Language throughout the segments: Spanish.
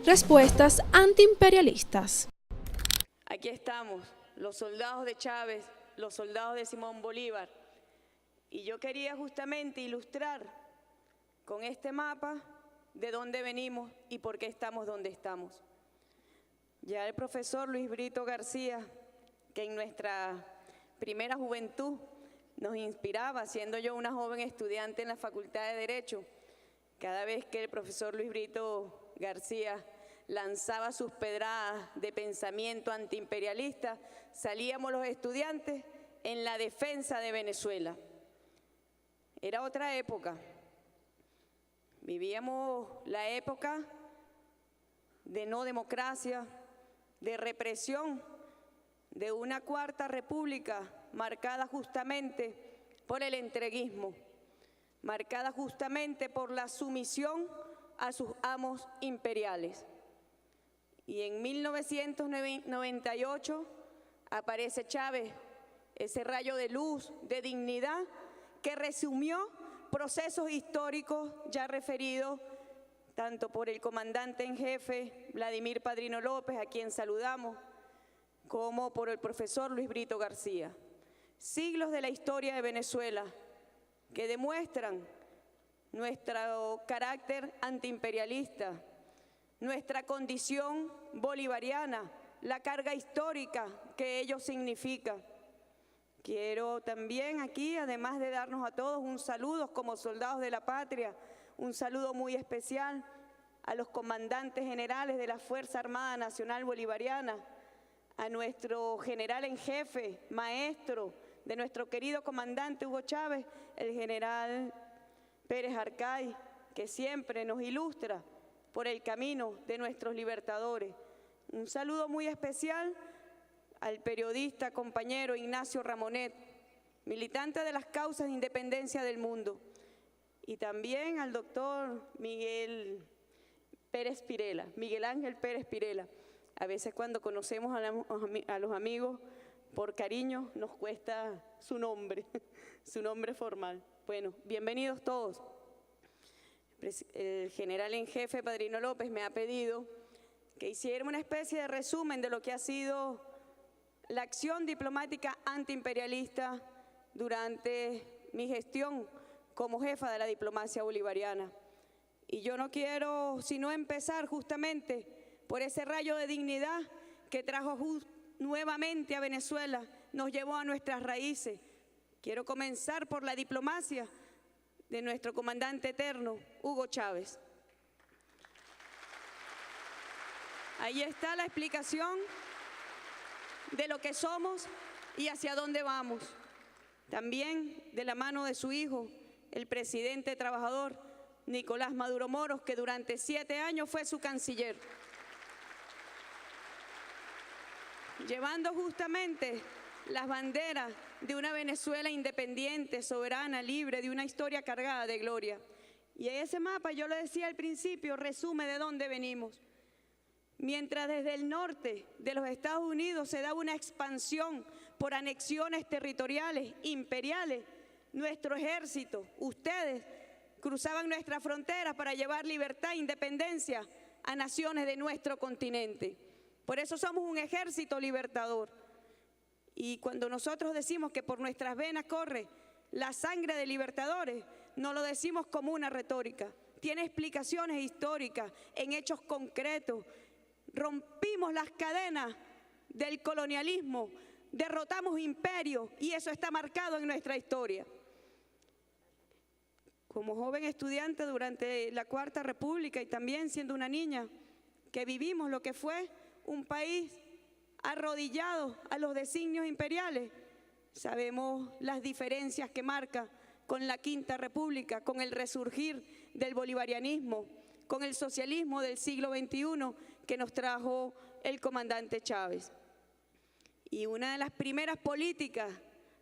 Respuestas antiimperialistas. Aquí estamos, los soldados de Chávez, los soldados de Simón Bolívar. Y yo quería justamente ilustrar con este mapa de dónde venimos y por qué estamos donde estamos. Ya el profesor Luis Brito García, que en nuestra primera juventud nos inspiraba, siendo yo una joven estudiante en la Facultad de Derecho, cada vez que el profesor Luis Brito García lanzaba sus pedradas de pensamiento antiimperialista, salíamos los estudiantes en la defensa de Venezuela. Era otra época. Vivíamos la época de no democracia, de represión, de una cuarta república marcada justamente por el entreguismo, marcada justamente por la sumisión a sus amos imperiales. Y en 1998 aparece Chávez, ese rayo de luz, de dignidad, que resumió procesos históricos ya referidos tanto por el comandante en jefe, Vladimir Padrino López, a quien saludamos, como por el profesor Luis Brito García. Siglos de la historia de Venezuela que demuestran nuestro carácter antiimperialista, nuestra condición bolivariana, la carga histórica que ello significa. Quiero también aquí, además de darnos a todos un saludo como soldados de la patria, un saludo muy especial a los comandantes generales de la Fuerza Armada Nacional Bolivariana, a nuestro general en jefe, maestro de nuestro querido comandante Hugo Chávez, el general Pérez Arcay, que siempre nos ilustra por el camino de nuestros libertadores. Un saludo muy especial al periodista compañero Ignacio Ramonet, militante de las causas de independencia del mundo, y también al doctor Miguel Ángel Pérez Pirela. A veces cuando conocemos a los amigos por cariño nos cuesta su nombre, su nombre formal. Bueno, bienvenidos todos. El general en jefe Padrino López me ha pedido que hiciera una especie de resumen de lo que ha sido la acción diplomática antiimperialista durante mi gestión como jefa de la diplomacia bolivariana. Y yo no quiero sino empezar justamente por ese rayo de dignidad que trajo nuevamente a Venezuela, nos llevó a nuestras raíces. Quiero comenzar por la diplomacia de nuestro comandante eterno, Hugo Chávez. Ahí está la explicación de lo que somos y hacia dónde vamos. También de la mano de su hijo, el presidente trabajador Nicolás Maduro Moros, que durante 7 años fue su canciller, llevando justamente las banderas de una Venezuela independiente, soberana, libre, de una historia cargada de gloria. Y ese mapa, yo lo decía al principio, resume de dónde venimos. Mientras desde el norte de los Estados Unidos se da una expansión por anexiones territoriales, imperiales, nuestro ejército, ustedes, cruzaban nuestras fronteras para llevar libertad e independencia a naciones de nuestro continente. Por eso somos un ejército libertador. Y cuando nosotros decimos que por nuestras venas corre la sangre de libertadores, no lo decimos como una retórica. Tiene explicaciones históricas, en hechos concretos. Rompimos las cadenas del colonialismo, derrotamos imperios y eso está marcado en nuestra historia. Como joven estudiante durante la Cuarta República y también siendo una niña, que vivimos lo que fue un país arrodillado a los designios imperiales, sabemos las diferencias que marca con la Quinta República, con el resurgir del bolivarianismo, con el socialismo del siglo XXI que nos trajo el comandante Chávez. Y una de las primeras políticas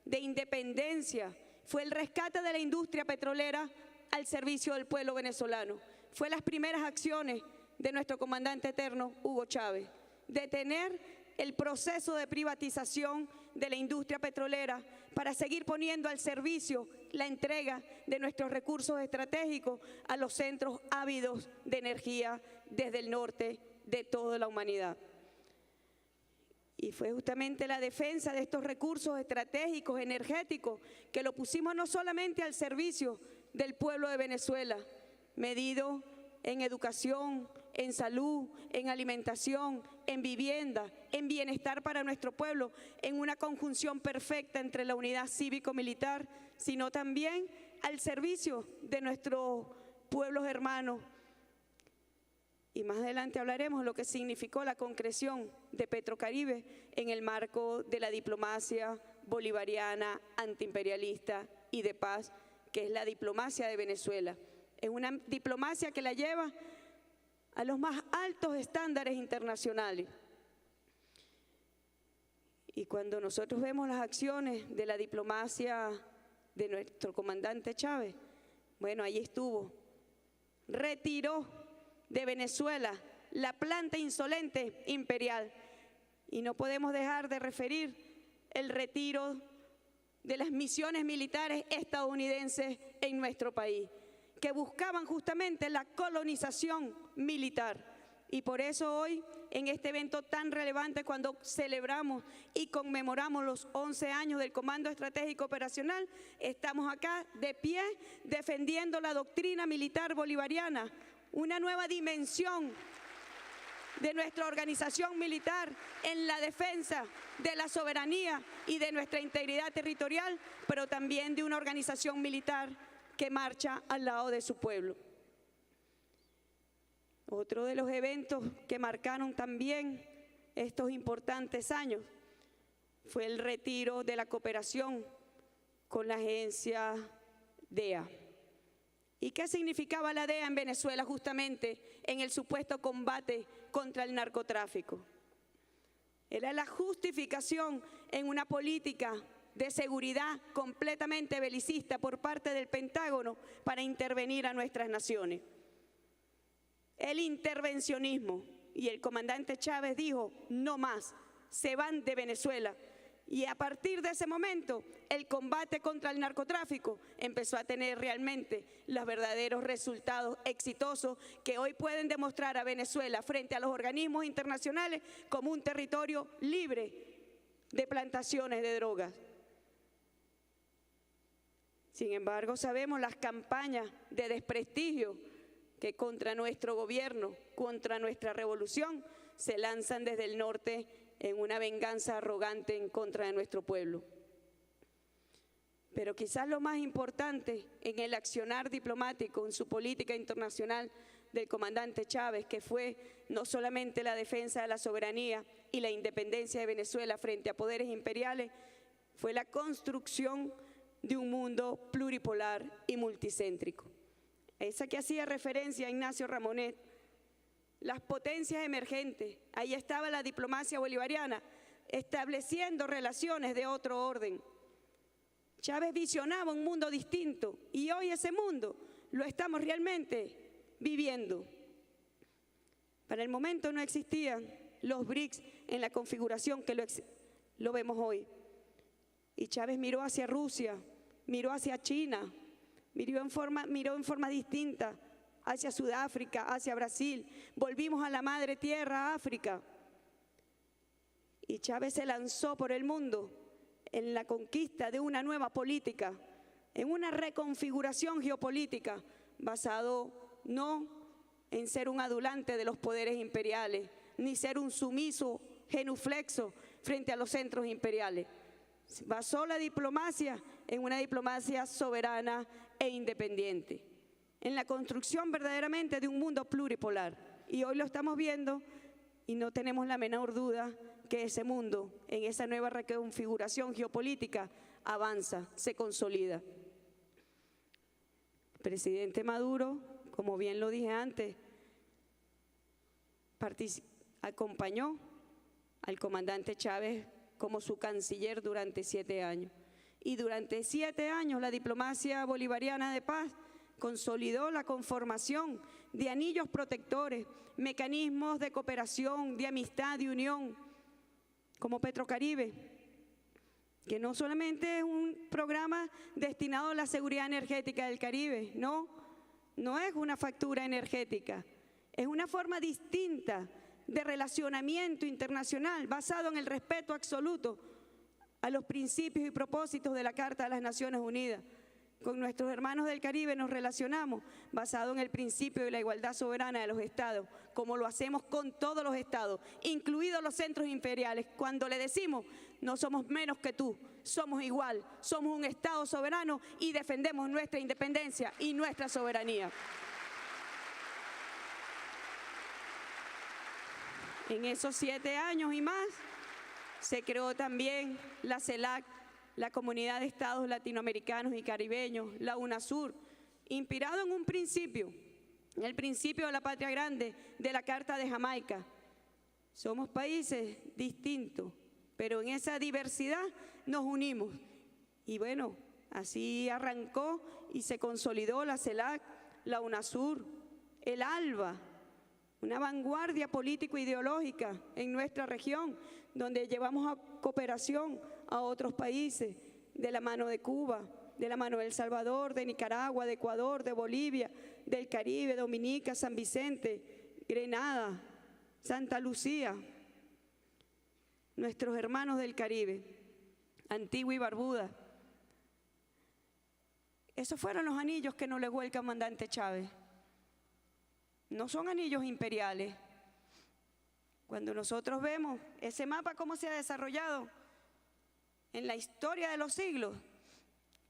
de independencia fue el rescate de la industria petrolera al servicio del pueblo venezolano. Fue las primeras acciones de nuestro comandante eterno, Hugo Chávez. Detener el proceso de privatización de la industria petrolera para seguir poniendo al servicio la entrega de nuestros recursos estratégicos a los centros ávidos de energía desde el norte de toda la humanidad. Y fue justamente la defensa de estos recursos estratégicos, energéticos, que lo pusimos no solamente al servicio del pueblo de Venezuela, medido en educación, en salud, en alimentación, en vivienda, en bienestar para nuestro pueblo, en una conjunción perfecta entre la unidad cívico-militar, sino también al servicio de nuestros pueblos hermanos. Y más adelante hablaremos de lo que significó la concreción de Petrocaribe en el marco de la diplomacia bolivariana, antiimperialista y de paz, que es la diplomacia de Venezuela. Es una diplomacia que la lleva a los más altos estándares internacionales. Y cuando nosotros vemos las acciones de la diplomacia de nuestro comandante Chávez, bueno, ahí estuvo, retiró de Venezuela la planta insolente imperial. Y no podemos dejar de referir el retiro de las misiones militares estadounidenses en nuestro país, que buscaban justamente la colonización militar. Y por eso hoy, en este evento tan relevante, cuando celebramos y conmemoramos los 11 años del Comando Estratégico Operacional, estamos acá de pie defendiendo la doctrina militar bolivariana, una nueva dimensión de nuestra organización militar en la defensa de la soberanía y de nuestra integridad territorial, pero también de una organización militar que marcha al lado de su pueblo. Otro de los eventos que marcaron también estos importantes años fue el retiro de la cooperación con la agencia DEA. ¿Y qué significaba la DEA en Venezuela justamente en el supuesto combate contra el narcotráfico? Era la justificación en una política de seguridad completamente belicista por parte del Pentágono para intervenir a nuestras naciones. El intervencionismo, y el comandante Chávez dijo, no más, se van de Venezuela. Y a partir de ese momento, el combate contra el narcotráfico empezó a tener realmente los verdaderos resultados exitosos que hoy pueden demostrar a Venezuela frente a los organismos internacionales como un territorio libre de plantaciones de drogas. Sin embargo, sabemos las campañas de desprestigio que contra nuestro gobierno, contra nuestra revolución, se lanzan desde el norte en una venganza arrogante en contra de nuestro pueblo. Pero quizás lo más importante en el accionar diplomático, en su política internacional del comandante Chávez, que fue no solamente la defensa de la soberanía y la independencia de Venezuela frente a poderes imperiales, fue la construcción de un mundo pluripolar y multicéntrico. Esa que hacía referencia a Ignacio Ramonet, las potencias emergentes, ahí estaba la diplomacia bolivariana, estableciendo relaciones de otro orden. Chávez visionaba un mundo distinto y hoy ese mundo lo estamos realmente viviendo. Para el momento no existían los BRICS en la configuración que lo vemos hoy. Y Chávez miró hacia Rusia, miró hacia China, miró en forma distinta hacia Sudáfrica, hacia Brasil. Volvimos a la madre tierra, África. Y Chávez se lanzó por el mundo en la conquista de una nueva política, en una reconfiguración geopolítica, basado no en ser un adulante de los poderes imperiales, ni ser un sumiso genuflexo frente a los centros imperiales. Basó la diplomacia en una diplomacia soberana e independiente, en la construcción verdaderamente de un mundo pluripolar. Y hoy lo estamos viendo y no tenemos la menor duda que ese mundo, en esa nueva reconfiguración geopolítica, avanza, se consolida. El presidente Maduro, como bien lo dije antes, acompañó al comandante Chávez como su canciller durante 7 años. Y durante 7 años la diplomacia bolivariana de paz consolidó la conformación de anillos protectores, mecanismos de cooperación, de amistad, de unión, como Petrocaribe, que no solamente es un programa destinado a la seguridad energética del Caribe, no es una factura energética, es una forma distinta de relacionamiento internacional basado en el respeto absoluto a los principios y propósitos de la Carta de las Naciones Unidas. Con nuestros hermanos del Caribe nos relacionamos basado en el principio de la igualdad soberana de los estados, como lo hacemos con todos los estados, incluidos los centros imperiales. Cuando le decimos, no somos menos que tú, somos igual, somos un estado soberano y defendemos nuestra independencia y nuestra soberanía. En esos 7 años y más se creó también la CELAC, la Comunidad de Estados Latinoamericanos y Caribeños, la UNASUR, inspirado en un principio, en el principio de la patria grande de la Carta de Jamaica. Somos países distintos, pero en esa diversidad nos unimos. Y bueno, así arrancó y se consolidó la CELAC, la UNASUR, el ALBA, una vanguardia político-ideológica en nuestra región, donde llevamos a cooperación a otros países, de la mano de Cuba, de la mano de El Salvador, de Nicaragua, de Ecuador, de Bolivia, del Caribe, Dominica, San Vicente, Grenada, Santa Lucía, nuestros hermanos del Caribe, Antigua y Barbuda. Esos fueron los anillos que nos legó el comandante Chávez. No son anillos imperiales. Cuando nosotros vemos ese mapa, cómo se ha desarrollado en la historia de los siglos,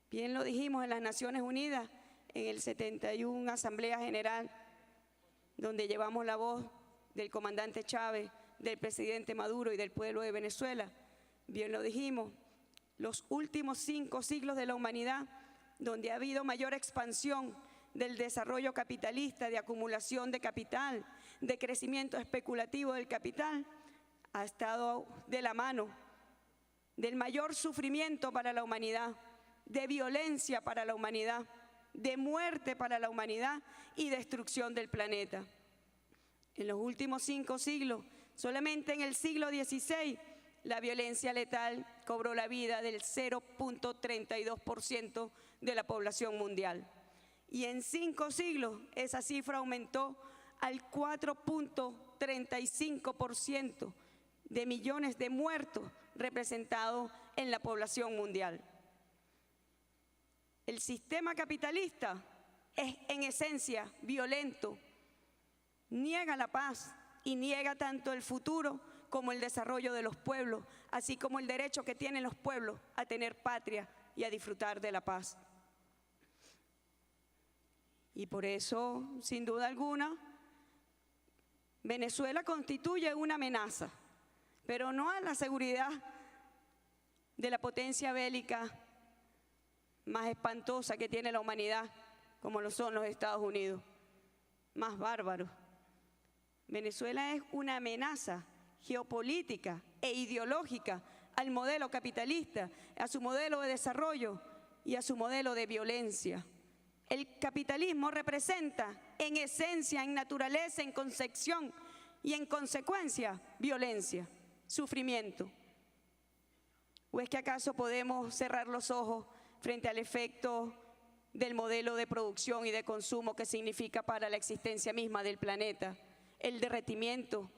bien lo dijimos en las Naciones Unidas, en el 71 Asamblea General, donde llevamos la voz del comandante Chávez, del presidente Maduro y del pueblo de Venezuela, bien lo dijimos, los últimos 5 siglos de la humanidad, donde ha habido mayor expansión del desarrollo capitalista, de acumulación de capital, de crecimiento especulativo del capital, ha estado de la mano del mayor sufrimiento para la humanidad, de violencia para la humanidad, de muerte para la humanidad y destrucción del planeta. En los últimos 5 siglos, solamente en el siglo XVI, la violencia letal cobró la vida del 0.32% de la población mundial. Y en 5 siglos esa cifra aumentó al 4.35% de millones de muertos representados en la población mundial. El sistema capitalista es en esencia violento, niega la paz y niega tanto el futuro como el desarrollo de los pueblos, así como el derecho que tienen los pueblos a tener patria y a disfrutar de la paz. Y por eso, sin duda alguna, Venezuela constituye una amenaza, pero no a la seguridad de la potencia bélica más espantosa que tiene la humanidad, como lo son los Estados Unidos, más bárbaros. Venezuela es una amenaza geopolítica e ideológica al modelo capitalista, a su modelo de desarrollo y a su modelo de violencia. El capitalismo representa en esencia, en naturaleza, en concepción y en consecuencia violencia, sufrimiento. ¿O es que acaso podemos cerrar los ojos frente al efecto del modelo de producción y de consumo que significa para la existencia misma del planeta? El derretimiento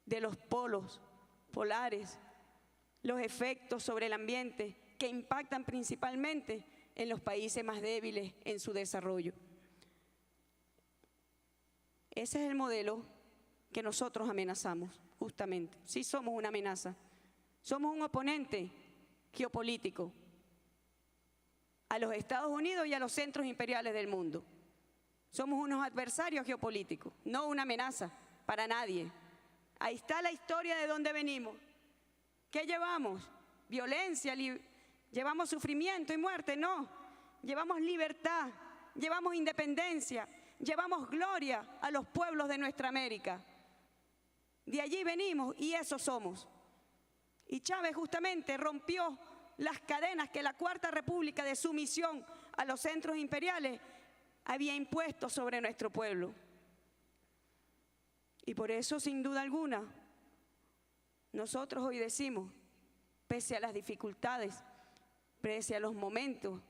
de los polos polares, los efectos sobre el ambiente que impactan principalmente en los países más débiles en su desarrollo. Ese es el modelo que nosotros amenazamos, justamente. Sí somos una amenaza, somos un oponente geopolítico a los Estados Unidos y a los centros imperiales del mundo. Somos unos adversarios geopolíticos, no una amenaza para nadie. Ahí está la historia de dónde venimos. ¿Qué llevamos? Violencia, llevamos sufrimiento y muerte, no. Llevamos libertad, llevamos independencia, llevamos gloria a los pueblos de nuestra América. De allí venimos y eso somos. Y Chávez justamente rompió las cadenas que la Cuarta República de sumisión a los centros imperiales había impuesto sobre nuestro pueblo. Y por eso, sin duda alguna, nosotros hoy decimos, pese a las dificultades, pese a los momentos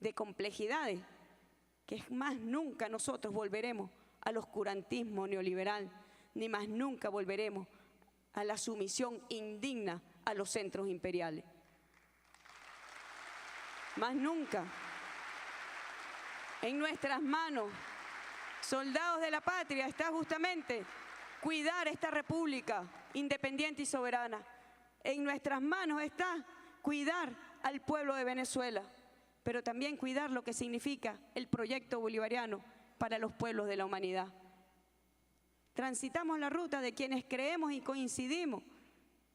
de complejidades, que más nunca nosotros volveremos al oscurantismo neoliberal, ni más nunca volveremos a la sumisión indigna a los centros imperiales. Más nunca. En nuestras manos, soldados de la patria, está justamente cuidar esta república independiente y soberana. En nuestras manos está cuidar al pueblo de Venezuela, pero también cuidar lo que significa el proyecto bolivariano para los pueblos de la humanidad. Transitamos la ruta de quienes creemos y coincidimos,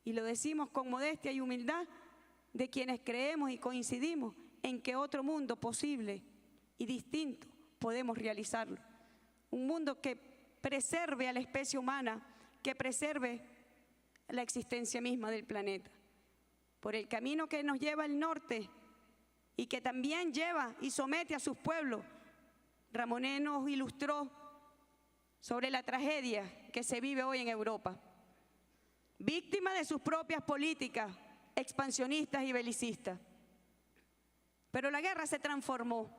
y lo decimos con modestia y humildad, de quienes creemos y coincidimos en que otro mundo posible y distinto podemos realizarlo. Un mundo que preserve a la especie humana, que preserve la existencia misma del planeta. Por el camino que nos lleva al norte y que también lleva y somete a sus pueblos, Ramonet nos ilustró sobre la tragedia que se vive hoy en Europa. Víctima de sus propias políticas expansionistas y belicistas. Pero la guerra se transformó.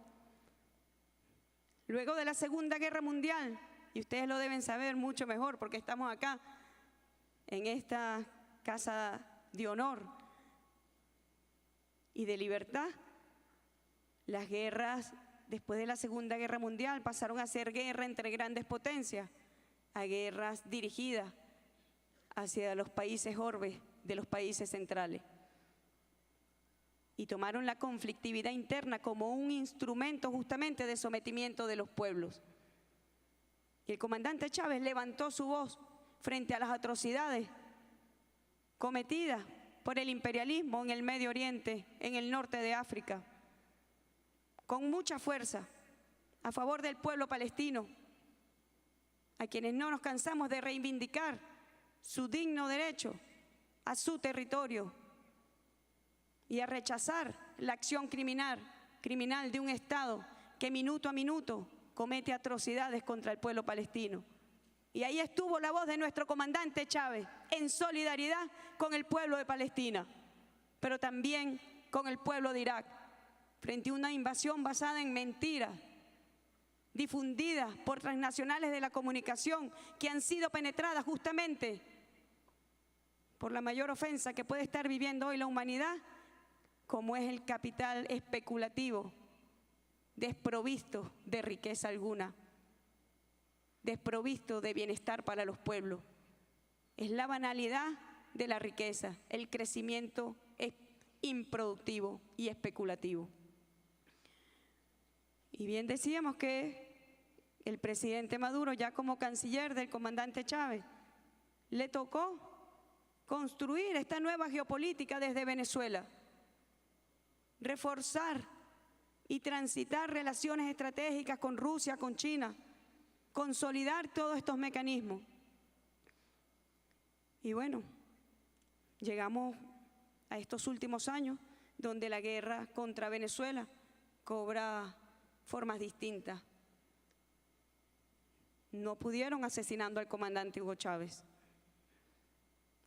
Luego de la Segunda Guerra Mundial, y ustedes lo deben saber mucho mejor porque estamos acá en esta casa de honor y de libertad, las guerras después de la Segunda Guerra Mundial pasaron a ser guerra entre grandes potencias, a guerras dirigidas hacia los países orbes de los países centrales. Y tomaron la conflictividad interna como un instrumento justamente de sometimiento de los pueblos. Y el comandante Chávez levantó su voz frente a las atrocidades cometidas por el imperialismo en el Medio Oriente, en el norte de África, con mucha fuerza, a favor del pueblo palestino, a quienes no nos cansamos de reivindicar su digno derecho a su territorio y a rechazar la acción criminal de un Estado que minuto a minuto comete atrocidades contra el pueblo palestino. Y ahí estuvo la voz de nuestro comandante Chávez, en solidaridad con el pueblo de Palestina, pero también con el pueblo de Irak, frente a una invasión basada en mentiras, difundidas por transnacionales de la comunicación, que han sido penetradas justamente por la mayor ofensa que puede estar viviendo hoy la humanidad, como es el capital especulativo, desprovisto de riqueza alguna, desprovisto de bienestar para los pueblos. Es la banalidad de la riqueza, el crecimiento es improductivo y especulativo. Y bien decíamos que el presidente Maduro, ya como canciller del comandante Chávez, le tocó construir esta nueva geopolítica desde Venezuela, reforzar y transitar relaciones estratégicas con Rusia, con China, consolidar todos estos mecanismos. Y bueno, llegamos a estos últimos años donde la guerra contra Venezuela cobra formas distintas. No pudieron asesinando al comandante Hugo Chávez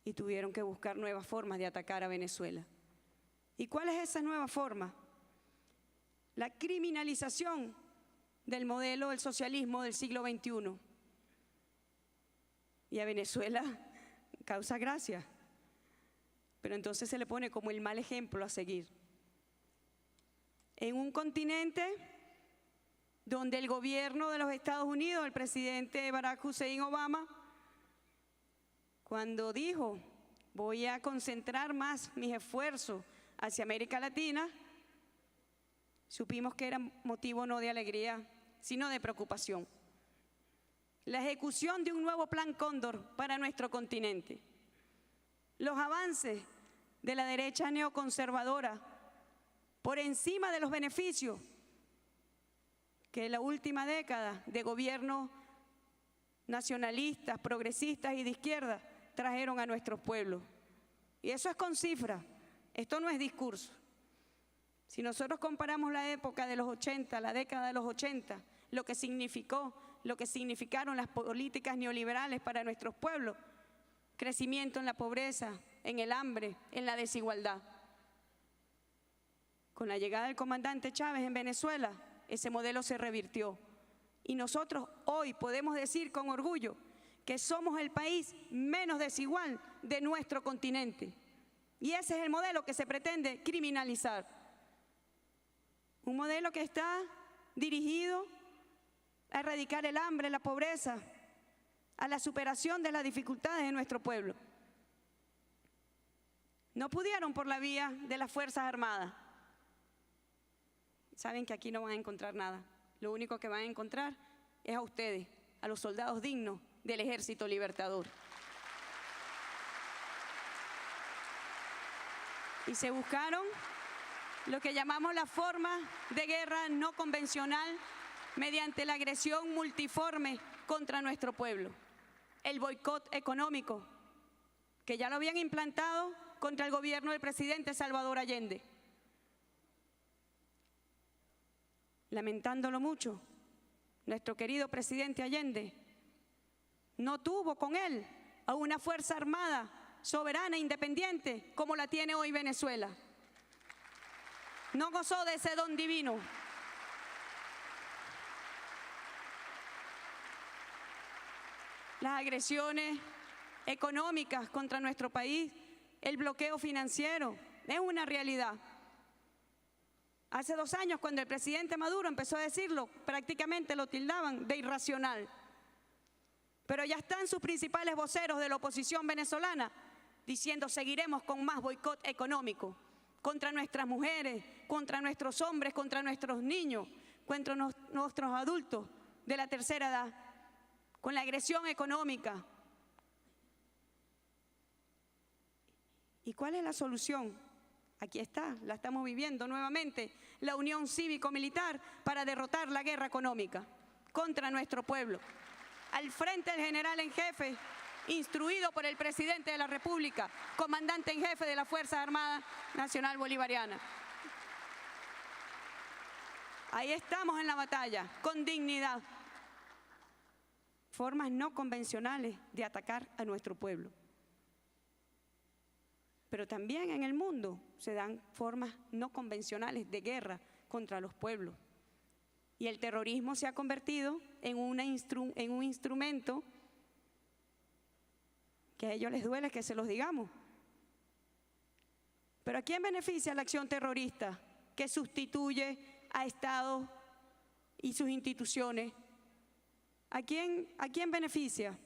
y tuvieron que buscar nuevas formas de atacar a Venezuela. ¿Y cuál es esa nueva forma? La criminalización del modelo del socialismo del siglo XXI. Y a Venezuela causa gracia, pero entonces se le pone como el mal ejemplo a seguir. En un continente donde el gobierno de los Estados Unidos, el presidente Barack Hussein Obama, cuando dijo, voy a concentrar más mis esfuerzos hacia América Latina, supimos que era motivo no de alegría, sino de preocupación. La ejecución de un nuevo plan Cóndor para nuestro continente. Los avances de la derecha neoconservadora por encima de los beneficios que la última década de gobiernos nacionalistas, progresistas y de izquierda trajeron a nuestros pueblos. Y eso es con cifras, esto no es discurso. Si nosotros comparamos la época de los 80, la década de los 80, lo que significaron las políticas neoliberales para nuestros pueblos, crecimiento en la pobreza, en el hambre, en la desigualdad. Con la llegada del comandante Chávez en Venezuela, ese modelo se revirtió. Y nosotros hoy podemos decir con orgullo que somos el país menos desigual de nuestro continente. Y ese es el modelo que se pretende criminalizar. Un modelo que está dirigido a erradicar el hambre, la pobreza, a la superación de las dificultades de nuestro pueblo. No pudieron por la vía de las Fuerzas Armadas. Saben que aquí no van a encontrar nada. Lo único que van a encontrar es a ustedes, a los soldados dignos del Ejército Libertador. Y se buscaron lo que llamamos la forma de guerra no convencional mediante la agresión multiforme contra nuestro pueblo. El boicot económico, que ya lo habían implantado contra el gobierno del presidente Salvador Allende. Lamentándolo mucho, nuestro querido presidente Allende no tuvo con él a una fuerza armada soberana e independiente como la tiene hoy Venezuela. No gozó de ese don divino. Las agresiones económicas contra nuestro país, el bloqueo financiero, es una realidad. Hace 2 años, cuando el presidente Maduro empezó a decirlo, prácticamente lo tildaban de irracional. Pero ya están sus principales voceros de la oposición venezolana diciendo: seguiremos con más boicot económico contra nuestras mujeres, contra nuestros hombres, contra nuestros niños, contra nuestros adultos de la tercera edad, con la agresión económica. ¿Y cuál es la solución? Aquí está, la estamos viviendo nuevamente, la unión cívico-militar para derrotar la guerra económica contra nuestro pueblo. Al frente del general en jefe, instruido por el presidente de la República, comandante en jefe de las Fuerzas Armadas Nacional Bolivariana. Ahí estamos en la batalla, con dignidad. Formas no convencionales de atacar a nuestro pueblo. Pero también en el mundo se dan formas no convencionales de guerra contra los pueblos. Y el terrorismo se ha convertido en un instrumento que a ellos les duele que se los digamos. Pero ¿a quién beneficia la acción terrorista que sustituye a Estados y sus instituciones? ¿A quién beneficia?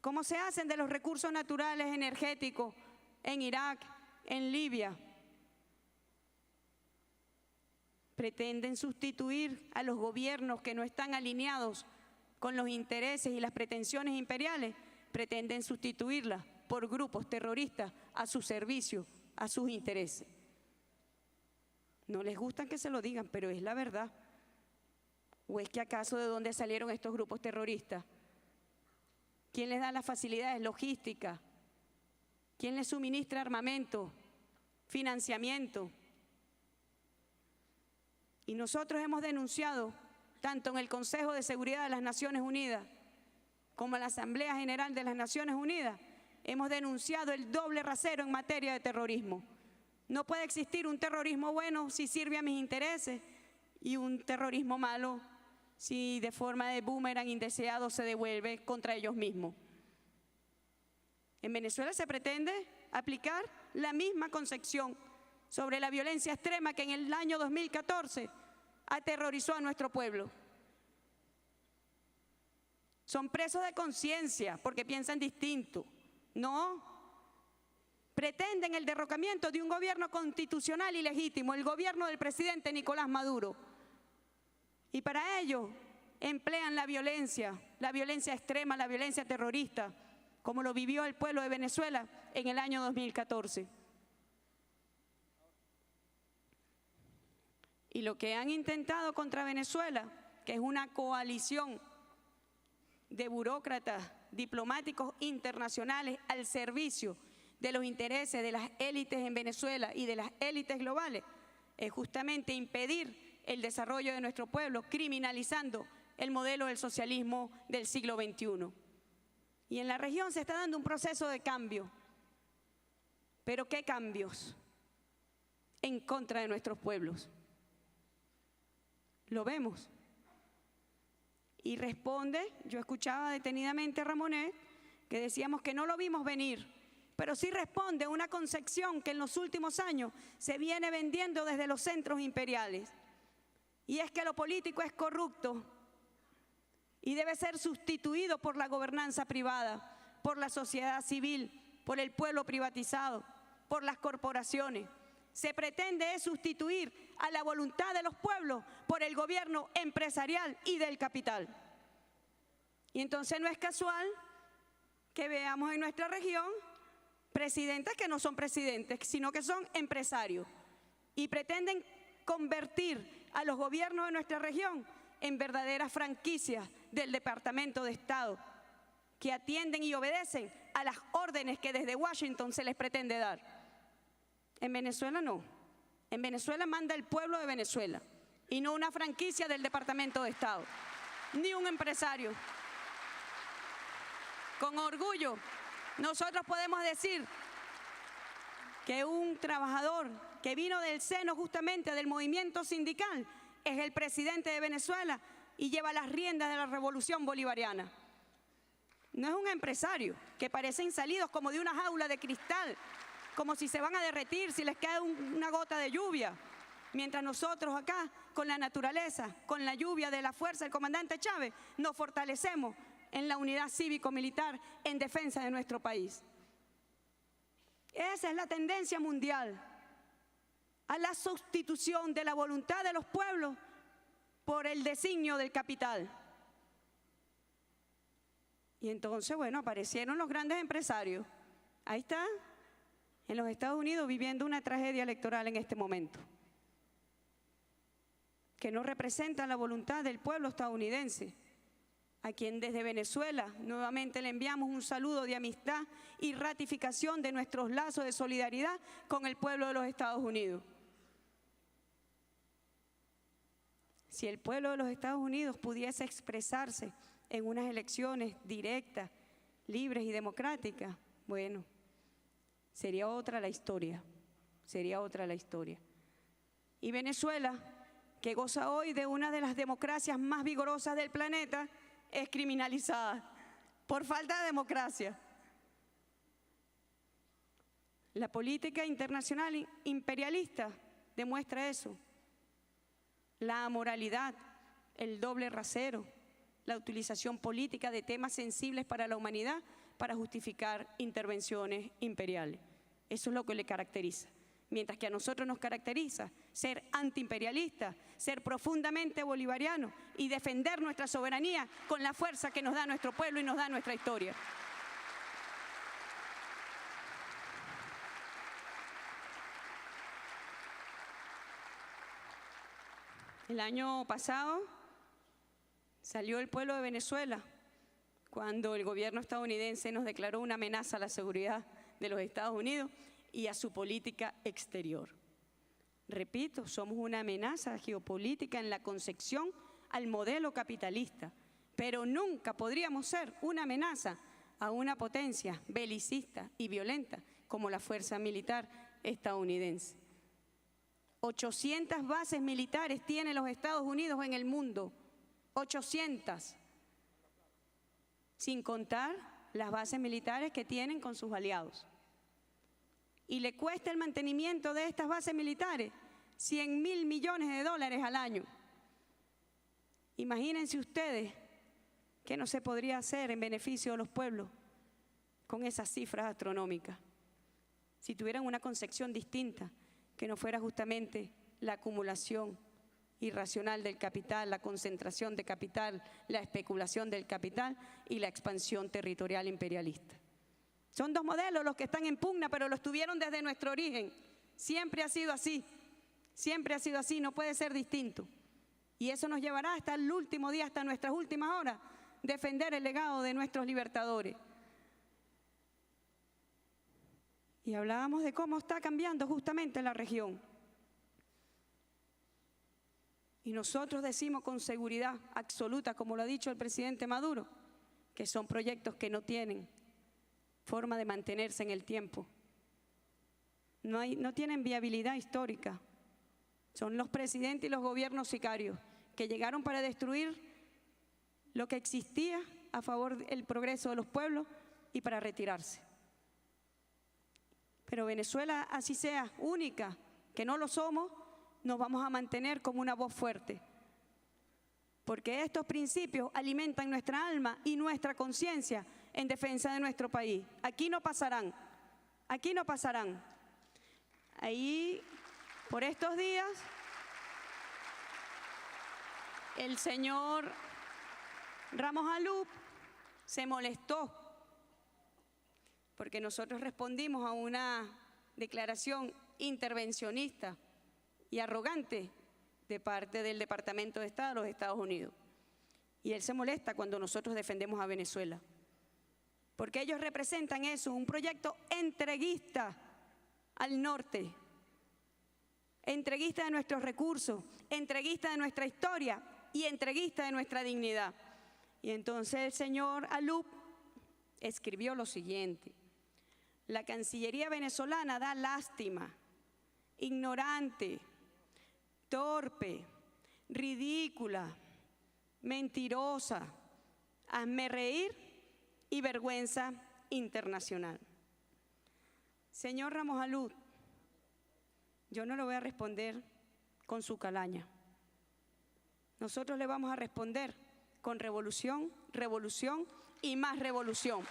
¿Cómo se hacen de los recursos naturales energéticos en Irak, en Libia? Pretenden sustituir a los gobiernos que no están alineados con los intereses y las pretensiones imperiales, pretenden sustituirlas por grupos terroristas a su servicio, a sus intereses. No les gusta que se lo digan, pero es la verdad. ¿O es que acaso de dónde salieron estos grupos terroristas? ¿Quién les da las facilidades logísticas? ¿Quién les suministra armamento, financiamiento? Y nosotros hemos denunciado, tanto en el Consejo de Seguridad de las Naciones Unidas como en la Asamblea General de las Naciones Unidas, hemos denunciado el doble rasero en materia de terrorismo. No puede existir un terrorismo bueno si sirve a mis intereses y un terrorismo malo si de forma de boomerang indeseado se devuelve contra ellos mismos. En Venezuela se pretende aplicar la misma concepción sobre la violencia extrema que en el año 2014 aterrorizó a nuestro pueblo. Son presos de conciencia porque piensan distinto. No, pretenden el derrocamiento de un gobierno constitucional y legítimo, el gobierno del presidente Nicolás Maduro. Y para ello emplean la violencia extrema, la violencia terrorista, como lo vivió el pueblo de Venezuela en el año 2014. Y lo que han intentado contra Venezuela, que es una coalición de burócratas diplomáticos internacionales al servicio de los intereses de las élites en Venezuela y de las élites globales, es justamente impedir el desarrollo de nuestro pueblo, criminalizando el modelo del socialismo del siglo XXI. Y en la región se está dando un proceso de cambio. ¿Pero qué cambios? En contra de nuestros pueblos. Lo vemos. Y responde, yo escuchaba detenidamente a Ramonet, que decíamos que no lo vimos venir, pero sí responde a una concepción que en los últimos años se viene vendiendo desde los centros imperiales. Y es que lo político es corrupto y debe ser sustituido por la gobernanza privada, por la sociedad civil, por el pueblo privatizado, por las corporaciones. Se pretende sustituir a la voluntad de los pueblos por el gobierno empresarial y del capital. Y entonces no es casual que veamos en nuestra región presidentes que no son presidentes, sino que son empresarios y pretenden convertir a los gobiernos de nuestra región en verdaderas franquicias del Departamento de Estado que atienden y obedecen a las órdenes que desde Washington se les pretende dar. En Venezuela no. En Venezuela manda el pueblo de Venezuela y no una franquicia del Departamento de Estado, ni un empresario. Con orgullo, nosotros podemos decir que un trabajador que vino del seno justamente del movimiento sindical es el presidente de Venezuela y lleva las riendas de la revolución bolivariana. No es un empresario que parecen salidos como de una jaula de cristal, como si se van a derretir si les cae una gota de lluvia. Mientras nosotros acá, con la naturaleza, con la lluvia de la fuerza del comandante Chávez, nos fortalecemos en la unidad cívico-militar en defensa de nuestro país. Esa es la tendencia mundial, a la sustitución de la voluntad de los pueblos por el designio del capital. Y entonces, bueno, aparecieron los grandes empresarios. Ahí está, en los Estados Unidos, viviendo una tragedia electoral en este momento, que no representa la voluntad del pueblo estadounidense, a quien desde Venezuela nuevamente le enviamos un saludo de amistad y ratificación de nuestros lazos de solidaridad con el pueblo de los Estados Unidos. Si el pueblo de los Estados Unidos pudiese expresarse en unas elecciones directas, libres y democráticas, bueno, sería otra la historia, sería otra la historia. Y Venezuela, que goza hoy de una de las democracias más vigorosas del planeta, es criminalizada por falta de democracia. La política internacional imperialista demuestra eso. La amoralidad, el doble rasero, la utilización política de temas sensibles para la humanidad para justificar intervenciones imperiales. Eso es lo que le caracteriza. Mientras que a nosotros nos caracteriza ser antiimperialistas, ser profundamente bolivarianos y defender nuestra soberanía con la fuerza que nos da nuestro pueblo y nos da nuestra historia. El año pasado salió el pueblo de Venezuela cuando el gobierno estadounidense nos declaró una amenaza a la seguridad de los Estados Unidos y a su política exterior. Repito, somos una amenaza geopolítica en la concepción al modelo capitalista, pero nunca podríamos ser una amenaza a una potencia belicista y violenta como la fuerza militar estadounidense. 800 bases militares tienen los Estados Unidos en el mundo, 800, sin contar las bases militares que tienen con sus aliados. Y le cuesta el mantenimiento de estas bases militares $100.000 millones al año. Imagínense ustedes qué no se podría hacer en beneficio de los pueblos con esas cifras astronómicas, si tuvieran una concepción distinta, que no fuera justamente la acumulación irracional del capital, la concentración de capital, la especulación del capital y la expansión territorial imperialista. Son dos modelos los que están en pugna, pero los tuvieron desde nuestro origen. Siempre ha sido así, no puede ser distinto. Y eso nos llevará hasta el último día, hasta nuestras últimas horas, defender el legado de nuestros libertadores. Y hablábamos de cómo está cambiando justamente la región. Y nosotros decimos con seguridad absoluta, como lo ha dicho el presidente Maduro, que son proyectos que no tienen forma de mantenerse en el tiempo. No tienen viabilidad histórica. Son los presidentes y los gobiernos sicarios que llegaron para destruir lo que existía a favor del progreso de los pueblos y para retirarse. Pero Venezuela, así sea única, que no lo somos, nos vamos a mantener como una voz fuerte. Porque estos principios alimentan nuestra alma y nuestra conciencia en defensa de nuestro país. Aquí no pasarán, aquí no pasarán. Ahí, por estos días, el señor Ramos Alup se molestó porque nosotros respondimos a una declaración intervencionista y arrogante de parte del Departamento de Estado de los Estados Unidos. Y él se molesta cuando nosotros defendemos a Venezuela, porque ellos representan eso, un proyecto entreguista al norte, entreguista de nuestros recursos, entreguista de nuestra historia y entreguista de nuestra dignidad. Y entonces el señor Alup escribió lo siguiente: la Cancillería venezolana da lástima, ignorante, torpe, ridícula, mentirosa, hazme reír y vergüenza internacional. Señor Ramos Alup, yo no le voy a responder con su calaña. Nosotros le vamos a responder con revolución, revolución y más revolución.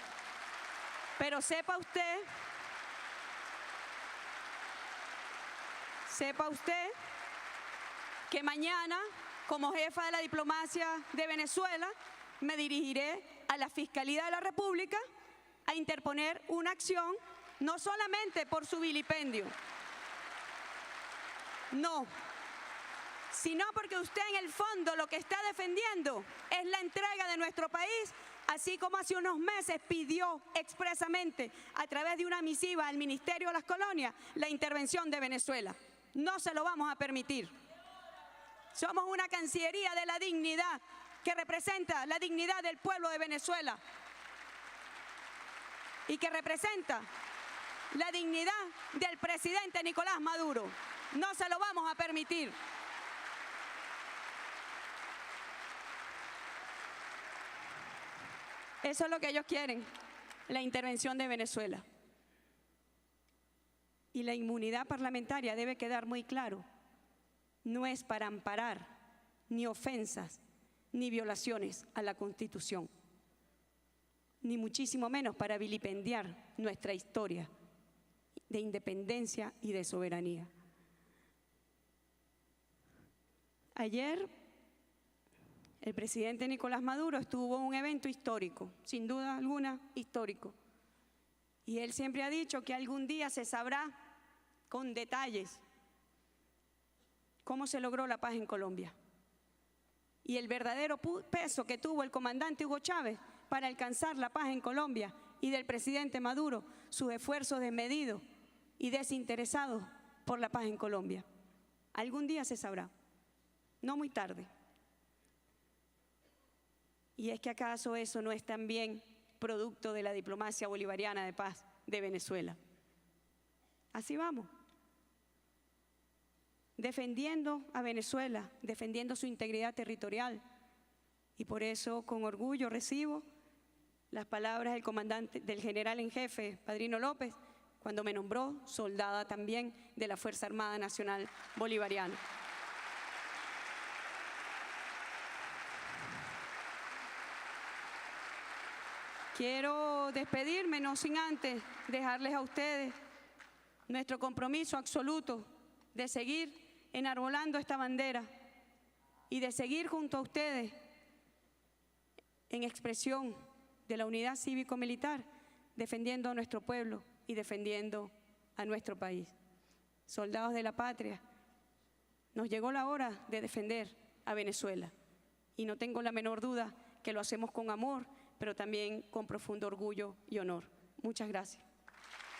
Pero sepa usted que mañana, como jefa de la diplomacia de Venezuela, me dirigiré a la Fiscalía de la República a interponer una acción, no solamente por su vilipendio, no, sino porque usted en el fondo lo que está defendiendo es la entrega de nuestro país, así como hace unos meses pidió expresamente a través de una misiva al Ministerio de las Colonias la intervención de Venezuela. No se lo vamos a permitir. Somos una Cancillería de la dignidad que representa la dignidad del pueblo de Venezuela y que representa la dignidad del presidente Nicolás Maduro. No se lo vamos a permitir. Eso es lo que ellos quieren, la intervención de Venezuela. Y la inmunidad parlamentaria debe quedar muy claro. No es para amparar ni ofensas ni violaciones a la Constitución, ni muchísimo menos para vilipendiar nuestra historia de independencia y de soberanía. Ayer el presidente Nicolás Maduro estuvo en un evento histórico, sin duda alguna histórico, y él siempre ha dicho que algún día se sabrá con detalles cómo se logró la paz en Colombia y el verdadero peso que tuvo el comandante Hugo Chávez para alcanzar la paz en Colombia, y del presidente Maduro sus esfuerzos desmedidos y desinteresados por la paz en Colombia. Algún día se sabrá, no muy tarde. ¿Y es que acaso eso no es también producto de la diplomacia bolivariana de paz de Venezuela? Así vamos, defendiendo a Venezuela, defendiendo su integridad territorial. Y por eso con orgullo recibo las palabras del comandante, del general en jefe, Padrino López, cuando me nombró soldada también de la Fuerza Armada Nacional Bolivariana. Quiero despedirme, no sin antes dejarles a ustedes nuestro compromiso absoluto de seguir enarbolando esta bandera y de seguir junto a ustedes en expresión de la unidad cívico-militar, defendiendo a nuestro pueblo y defendiendo a nuestro país. Soldados de la patria, nos llegó la hora de defender a Venezuela y no tengo la menor duda que lo hacemos con amor, pero también con profundo orgullo y honor. Muchas gracias.